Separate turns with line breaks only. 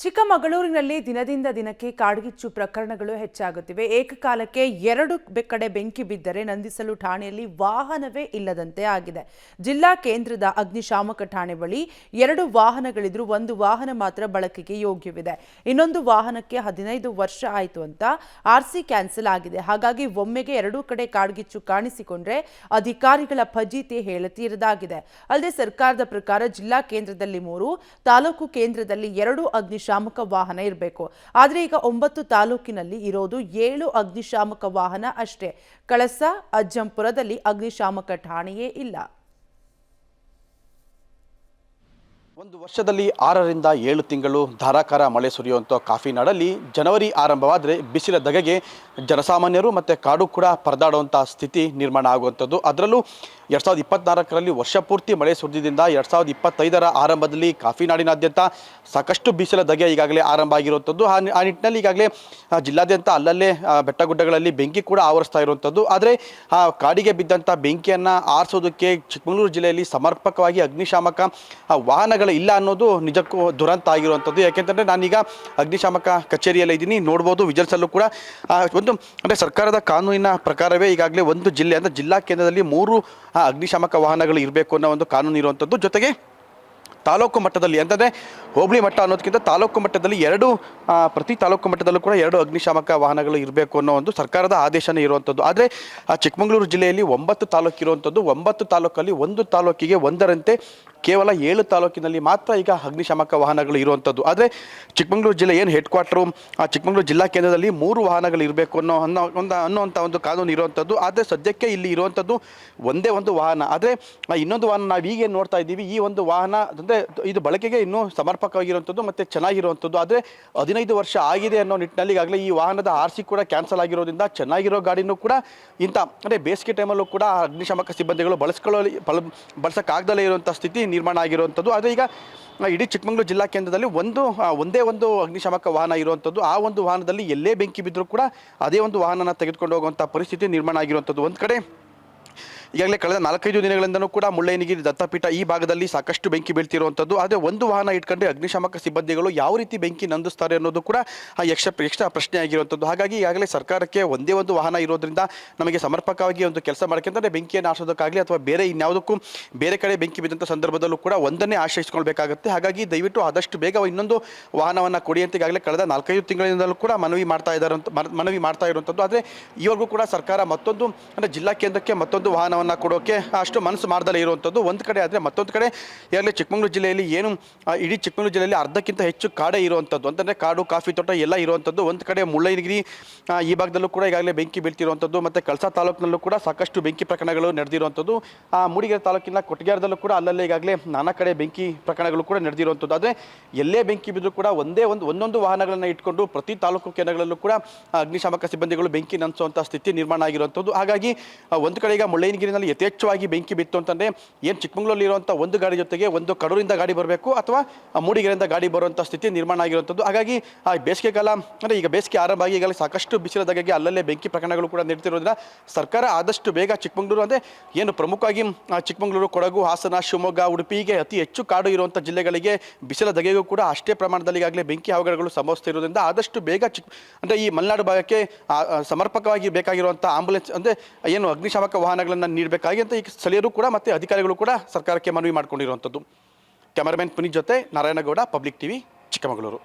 ಚಿಕ್ಕಮಗಳೂರಿನಲ್ಲಿ ದಿನದಿಂದ ದಿನಕ್ಕೆ ಕಾಡ್ಗಿಚ್ಚು ಪ್ರಕರಣಗಳು ಹೆಚ್ಚಾಗುತ್ತಿವೆ. ಏಕಕಾಲಕ್ಕೆ 2 ಕಡೆ ಬೆಂಕಿ ಬಿದ್ದರೆ ನಂದಿಸಲು ಠಾಣೆಯಲ್ಲಿ ವಾಹನವೇ ಇಲ್ಲದಂತೆ ಆಗಿದೆ. ಜಿಲ್ಲಾ ಕೇಂದ್ರದ ಅಗ್ನಿಶಾಮಕ ಠಾಣೆ ಬಳಿ 2 ವಾಹನಗಳಿದ್ರೂ ಒಂದು ವಾಹನ ಮಾತ್ರ ಬಳಕೆಗೆ ಯೋಗ್ಯವಿದೆ. ಇನ್ನೊಂದು ವಾಹನಕ್ಕೆ 15 ವರ್ಷ ಆಯಿತು ಅಂತ ಆರ್ಸಿ ಕ್ಯಾನ್ಸಲ್ ಆಗಿದೆ. ಹಾಗಾಗಿ ಒಮ್ಮೆಗೆ 2 ಕಡೆ ಕಾಡ್ಗಿಚ್ಚು ಕಾಣಿಸಿಕೊಂಡ್ರೆ ಅಧಿಕಾರಿಗಳ ಫಜೀತಿ ಹೇಳತೀರದಾಗಿದೆ. ಅಲ್ಲದೆ ಸರ್ಕಾರದ ಪ್ರಕಾರ ಜಿಲ್ಲಾ ಕೇಂದ್ರದಲ್ಲಿ 3, ತಾಲೂಕು ಕೇಂದ್ರದಲ್ಲಿ 2 ಅಗ್ನಿಶಾಮಕ ವಾಹನ ಇರಬೇಕು. ಆದರೆ ಈಗ 9 ತಾಲೂಕಿನಲ್ಲಿ ಇರೋದು 7 ಅಗ್ನಿಶಾಮಕ ವಾಹನ ಅಷ್ಟೇ. ಕಳಸ, ಅಜ್ಜಂಪುರದಲ್ಲಿ ಅಗ್ನಿಶಾಮಕ ಠಾಣೆಯೇ ಇಲ್ಲ.
ಒಂದು ವರ್ಷದಲ್ಲಿ 6 ರಿಂದ 7 ತಿಂಗಳು ಧಾರಾಕಾರ ಮಳೆ ಸುರಿಯುವಂಥ ಕಾಫಿನಾಡಲ್ಲಿ ಜನವರಿ ಆರಂಭವಾದರೆ ಬಿಸಿಲ ಧಗೆಗೆ ಜನಸಾಮಾನ್ಯರು ಮತ್ತು ಕಾಡು ಕೂಡ ಪರದಾಡುವಂಥ ಸ್ಥಿತಿ ನಿರ್ಮಾಣ ಆಗುವಂಥದ್ದು. ಅದರಲ್ಲೂ 2024ರಲ್ಲಿ ವರ್ಷ ಪೂರ್ತಿ ಮಳೆ ಸುರಿದಿದ್ದರಿಂದ 2025ರ ಆರಂಭದಲ್ಲಿ ಕಾಫಿನಾಡಿನಾದ್ಯಂತ ಸಾಕಷ್ಟು ಬಿಸಿಲ ಧಗೆ ಈಗಾಗಲೇ ಆರಂಭ ಆಗಿರುವಂಥದ್ದು. ಆ ನಿಟ್ಟಿನಲ್ಲಿ ಈಗಾಗಲೇ ಜಿಲ್ಲಾದ್ಯಂತ ಅಲ್ಲಲ್ಲೇ ಬೆಟ್ಟಗುಡ್ಡಗಳಲ್ಲಿ ಬೆಂಕಿ ಕೂಡ ಆವರಿಸ್ತಾ ಇರುವಂಥದ್ದು. ಆದರೆ ಆ ಕಾಡಿಗೆ ಬಿದ್ದಂಥ ಬೆಂಕಿಯನ್ನು ಆರಿಸೋದಕ್ಕೆ ಚಿಕ್ಕಮಗಳೂರು ಜಿಲ್ಲೆಯಲ್ಲಿ ಸಮರ್ಪಕವಾಗಿ ಅಗ್ನಿಶಾಮಕ ವಾಹನಗಳು ಇಲ್ಲ ಅನ್ನೋದು ನಿಜಕ್ಕೂ ದುರಂತ ಆಗಿರುವಂಥದ್ದು. ಯಾಕೆಂತಂದರೆ ನಾನೀಗ ಅಗ್ನಿಶಾಮಕ ಕಚೇರಿಯಲ್ಲೇ ಇದ್ದೀನಿ, ನೋಡ್ಬೋದು ವಿಜುವಲ್ಸಲ್ಲೂ ಕೂಡ ಅಂದರೆ ಸರ್ಕಾರದ ಕಾನೂನಿನ ಪ್ರಕಾರವೇ ಈಗಾಗಲೇ ಒಂದು ಜಿಲ್ಲೆ ಅಂದರೆ ಜಿಲ್ಲಾ ಕೇಂದ್ರದಲ್ಲಿ 3 ಅಗ್ನಿಶಾಮಕ ವಾಹನಗಳು ಇರಬೇಕು ಅನ್ನೋ ಒಂದು ಕಾನೂನು ಇರುವಂಥದ್ದು. ಜೊತೆಗೆ ತಾಲೂಕು ಮಟ್ಟದಲ್ಲಿ ಅಂತಂದರೆ ಹೋಬಳಿ ಮಟ್ಟ ಅನ್ನೋದಕ್ಕಿಂತ ತಾಲೂಕು ಮಟ್ಟದಲ್ಲಿ 2 ಪ್ರತಿ ತಾಲೂಕು ಮಟ್ಟದಲ್ಲೂ ಕೂಡ 2 ಅಗ್ನಿಶಾಮಕ ವಾಹನಗಳು ಇರಬೇಕು ಅನ್ನೋ ಒಂದು ಸರ್ಕಾರದ ಆದೇಶನೇ ಇರುವಂಥದ್ದು. ಆದರೆ ಚಿಕ್ಕಮಗಳೂರು ಜಿಲ್ಲೆಯಲ್ಲಿ 9 ತಾಲೂಕು ಇರುವಂಥದ್ದು. 9 ತಾಲೂಕಲ್ಲಿ ಒಂದು ತಾಲೂಕಿಗೆ ಒಂದರಂತೆ ಕೇವಲ 7 ತಾಲೂಕಿನಲ್ಲಿ ಮಾತ್ರ ಈಗ ಅಗ್ನಿಶಾಮಕ ವಾಹನಗಳು ಇರುವಂಥದ್ದು. ಆದರೆ ಚಿಕ್ಕಮಗಳೂರು ಜಿಲ್ಲೆ ಏನು ಹೆಡ್ ಕ್ವಾರ್ಟರು, ಚಿಕ್ಕಮಗಳೂರು ಜಿಲ್ಲಾ ಕೇಂದ್ರದಲ್ಲಿ 3 ವಾಹನಗಳು ಇರಬೇಕು ಅನ್ನೋಂಥ ಒಂದು ಕಾನೂನು ಇರುವಂಥದ್ದು. ಆದರೆ ಸದ್ಯಕ್ಕೆ ಇಲ್ಲಿ ಇರುವಂಥದ್ದು ಒಂದೇ ಒಂದು ವಾಹನ. ಆದರೆ ಇನ್ನೊಂದು ವಾಹನ ನಾವು ಈಗೇನು ನೋಡ್ತಾ ಇದ್ದೀವಿ, ಈ ಒಂದು ವಾಹನ ಅಂದರೆ ಇದು ಬಳಕೆಗೆ ಇನ್ನೂ ಸಮರ್ಪಕವಾಗಿರುವಂಥದ್ದು ಮತ್ತು ಚೆನ್ನಾಗಿರುವಂಥದ್ದು. ಆದರೆ 15 ವರ್ಷ ಆಗಿದೆ ಅನ್ನೋ ನಿಟ್ಟಿನಲ್ಲಿ ಈಗಾಗಲೇ ಈ ವಾಹನದ ಆರ್ಸಿ ಕೂಡ ಕ್ಯಾನ್ಸಲ್ ಆಗಿರೋದ್ರಿಂದ ಚೆನ್ನಾಗಿರೋ ಗಾಡಿನೂ ಕೂಡ ಅಂದರೆ ಬೇಸಿಗೆ ಟೈಮಲ್ಲೂ ಕೂಡ ಅಗ್ನಿಶಾಮಕ ಸಿಬ್ಬಂದಿಗಳು ಬಳಸೋಕ್ಕಾಗದಲ್ಲೇ ಇರುವಂಥ ಸ್ಥಿತಿ ನಿರ್ಮಾಣ ಆಗಿರುವಂಥದ್ದು. ಆದರೆ ಈಗ ಇಡೀ ಚಿಕ್ಕಮಗಳೂರು ಜಿಲ್ಲಾ ಕೇಂದ್ರದಲ್ಲಿ ಒಂದೇ ಒಂದು ಅಗ್ನಿಶಾಮಕ ವಾಹನ ಇರುವಂಥದ್ದು. ಆ ಒಂದು ವಾಹನದಲ್ಲಿ ಎಲ್ಲೇ ಬೆಂಕಿ ಬಿದ್ದರೂ ಕೂಡ ಅದೇ ಒಂದು ವಾಹನನ ತೆಗೆದುಕೊಂಡು ಹೋಗುವಂಥ ಪರಿಸ್ಥಿತಿ ನಿರ್ಮಾಣ ಆಗಿರುವಂಥದ್ದು. ಒಂದು ಕಡೆ ಈಗಾಗಲೇ ಕಳೆದ 4-5 ದಿನಗಳಿಂದಲೂ ಕೂಡ ಮುಳ್ಳಯ್ಯನಗಿರಿ ದತ್ತಪೀಠ ಈ ಭಾಗದಲ್ಲಿ ಸಾಕಷ್ಟು ಬೆಂಕಿ ಬೀಳ್ತಿರುವಂಥದ್ದು. ಆದರೆ ಒಂದು ವಾಹನ ಇಟ್ಕೊಂಡ್ರೆ ಅಗ್ನಿಶಾಮಕ ಸಿಬ್ಬಂದಿಗಳು ಯಾವ ರೀತಿ ಬೆಂಕಿ ನಂದಿಸ್ತಾರೆ ಅನ್ನೋದು ಕೂಡ ಎಕ್ಸ್ಟ್ರಾ ಪ್ರಶ್ನೆ ಆಗಿರುವಂಥದ್ದು. ಹಾಗಾಗಿ ಈಗಾಗಲೇ ಸರ್ಕಾರಕ್ಕೆ ಒಂದೇ ಒಂದು ವಾಹನ ಇರೋದ್ರಿಂದ ನಮಗೆ ಸಮರ್ಪಕವಾಗಿ ಒಂದು ಕೆಲಸ ಮಾಡೋಕ್ಕೆಂದರೆ ಬೆಂಕಿಯನ್ನು ಆರಿಸೋದಕ್ಕಾಗಲಿ ಅಥವಾ ಬೇರೆ ಇನ್ಯಾವುದಕ್ಕೂ ಬೇರೆ ಕಡೆ ಬೆಂಕಿ ಬಿದ್ದಂಥ ಸಂದರ್ಭದಲ್ಲೂ ಕೂಡ ಒಂದನ್ನೇ ಆಶ್ರಯಿಸ್ಕೊಳ್ಬೇಕಾಗುತ್ತೆ. ಹಾಗಾಗಿ ದಯವಿಟ್ಟು ಆದಷ್ಟು ಬೇಗ ಇನ್ನೊಂದು ವಾಹನವನ್ನು ಕೊಡಿ ಅಂತ ಈಗಾಗಲೇ ಕಳೆದ 4-5 ತಿಂಗಳಿಂದಲೂ ಕೂಡ ಮನವಿ ಮಾಡ್ತಾ ಇರುವಂಥದ್ದು. ಆದರೆ ಈವರೆಗೂ ಕೂಡ ಸರ್ಕಾರ ಮತ್ತೊಂದು ಅಂದರೆ ಜಿಲ್ಲಾ ಕೇಂದ್ರಕ್ಕೆ ಮತ್ತೊಂದು ವಾಹನವನ್ನು ಕೊಡೋಕೆ ಅಷ್ಟು ಮನಸ್ಸು ಮಾಡದಲ್ಲೇ ಇರುವಂಥದ್ದು ಒಂದು ಕಡೆ. ಆದರೆ ಮತ್ತೊಂದು ಕಡೆ ಈಗಾಗಲೇ ಚಿಕ್ಕಮಗಳೂರು ಜಿಲ್ಲೆಯಲ್ಲಿ ಇಡೀ ಚಿಕ್ಕಮಗಳೂರು ಜಿಲ್ಲೆಯಲ್ಲಿ ಅರ್ಧಕ್ಕಿಂತ ಹೆಚ್ಚು ಕಾಡೇ ಇರುವಂಥದ್ದು, ಅಂತಂದರೆ ಕಾಡು, ಕಾಫಿ ತೋಟ ಎಲ್ಲ ಇರುವಂಥದ್ದು. ಒಂದು ಕಡೆ ಮುಳ್ಳಯ್ಯನಗಿರಿ ಈ ಭಾಗದಲ್ಲೂ ಕೂಡ ಈಗಾಗಲೇ ಬೆಂಕಿ ಬೀಳ್ತಿರುವಂಥದ್ದು ಮತ್ತು ಕಳಸ ತಾಲೂಕಿನಲ್ಲೂ ಕೂಡ ಸಾಕಷ್ಟು ಬೆಂಕಿ ಪ್ರಕರಣಗಳು ನಡೆದಿರುವಂಥದ್ದು. ಮೂಡಿಗೆರೆ ತಾಲೂಕಿನ ಕೊಟ್ಟಿಗೆರದಲ್ಲೂ ಕೂಡ ಅಲ್ಲಲ್ಲೇ ಈಗಾಗಲೇ ನಾನಾ ಕಡೆ ಬೆಂಕಿ ಪ್ರಕರಣಗಳು ಕೂಡ ನಡೆದಿರುವಂಥದ್ದು. ಆದರೆ ಎಲ್ಲೇ ಬೆಂಕಿ ಬಿದ್ದರೂ ಕೂಡ ಒಂದೊಂದು ವಾಹನಗಳನ್ನು ಇಟ್ಕೊಂಡು ಪ್ರತಿ ತಾಲೂಕು ಕೇಂದ್ರಗಳಲ್ಲೂ ಕೂಡ ಅಗ್ನಿಶಾಮಕ ಸಿಬ್ಬಂದಿಗಳು ಬೆಂಕಿ ನಂದಿಸುವಂಥ ಸ್ಥಿತಿ ನಿರ್ಮಾಣ ಆಗಿರುವಂಥದ್ದು. ಹಾಗಾಗಿ ಒಂದು ಕಡೆ ಈಗ ಮುಳ್ಳಯ್ಯನಗಿರಿ ಯಥೇಚ್ಛವಾಗಿ ಬೆಂಕಿ ಬಿತ್ತು ಅಂತಂದರೆ ಏನು ಚಿಕ್ಕಮಗಳೂರಲ್ಲಿ ಇರುವಂಥ ಒಂದು ಗಾಡಿ ಜೊತೆಗೆ ಒಂದು ಕಡೂರಿಂದ ಗಾಡಿ ಬರಬೇಕು ಅಥವಾ ಮೂಡಿಗೆರೆಯಿಂದ ಗಾಡಿ ಬರುವಂಥ ಸ್ಥಿತಿ ನಿರ್ಮಾಣ ಆಗಿರುವಂಥದ್ದು. ಹಾಗಾಗಿ ಬೇಸಿಗೆಗಾಲ ಅಂದರೆ ಈಗ ಬೇಸಿಗೆ ಆರಂಭ ಆಗಿ ಈಗಲೇ ಸಾಕಷ್ಟು ಬಿಸಿಲ ಧಗೆಗೆ ಅಲ್ಲಲ್ಲೇ ಬೆಂಕಿ ಪ್ರಕರಣಗಳು ಕೂಡ ನಡೆದಿರೋದ್ರಿಂದ ಸರ್ಕಾರ ಆದಷ್ಟು ಬೇಗ ಚಿಕ್ಕಮಗಳೂರು ಅಂದರೆ ಏನು ಪ್ರಮುಖವಾಗಿ ಚಿಕ್ಕಮಗಳೂರು, ಕೊಡಗು, ಹಾಸನ, ಶಿವಮೊಗ್ಗ, ಉಡುಪಿಗೆ ಅತಿ ಹೆಚ್ಚು ಕಾಡು ಇರುವಂಥ ಜಿಲ್ಲೆಗಳಿಗೆ ಬಿಸಿಲ ಧಗೆಗೂ ಕೂಡ ಅಷ್ಟೇ ಪ್ರಮಾಣದಲ್ಲಿ ಈಗಾಗಲೇ ಬೆಂಕಿ ಅವಘಡಗಳು ಸಂಭವಿಸ್ತಿರೋದ್ರಿಂದ ಆದಷ್ಟು ಬೇಗ ಅಂದರೆ ಈ ಮಲೆನಾಡು ಭಾಗಕ್ಕೆ ಸಮರ್ಪಕವಾಗಿ ಬೇಕಾಗಿರುವಂಥ ಆಂಬುಲೆನ್ಸ್ ಅಂದರೆ ಏನು ಅಗ್ನಿಶಾಮಕ ವಾಹನಗಳನ್ನು ನೀಡಬೇಕಾಗಿ ಅಂತ ಈ ಸ್ಥಳೀಯರು ಕೂಡ ಮತ್ತು ಅಧಿಕಾರಿಗಳು ಕೂಡ ಸರ್ಕಾರಕ್ಕೆ ಮನವಿ ಮಾಡಿಕೊಂಡಿರುವಂಥದ್ದು. ಕ್ಯಾಮರಾಮನ್ ಪುನೀತ್ ಜೊತೆ ನಾರಾಯಣಗೌಡ, ಪಬ್ಲಿಕ್ ಟಿವಿ, ಚಿಕ್ಕಮಗಳೂರು.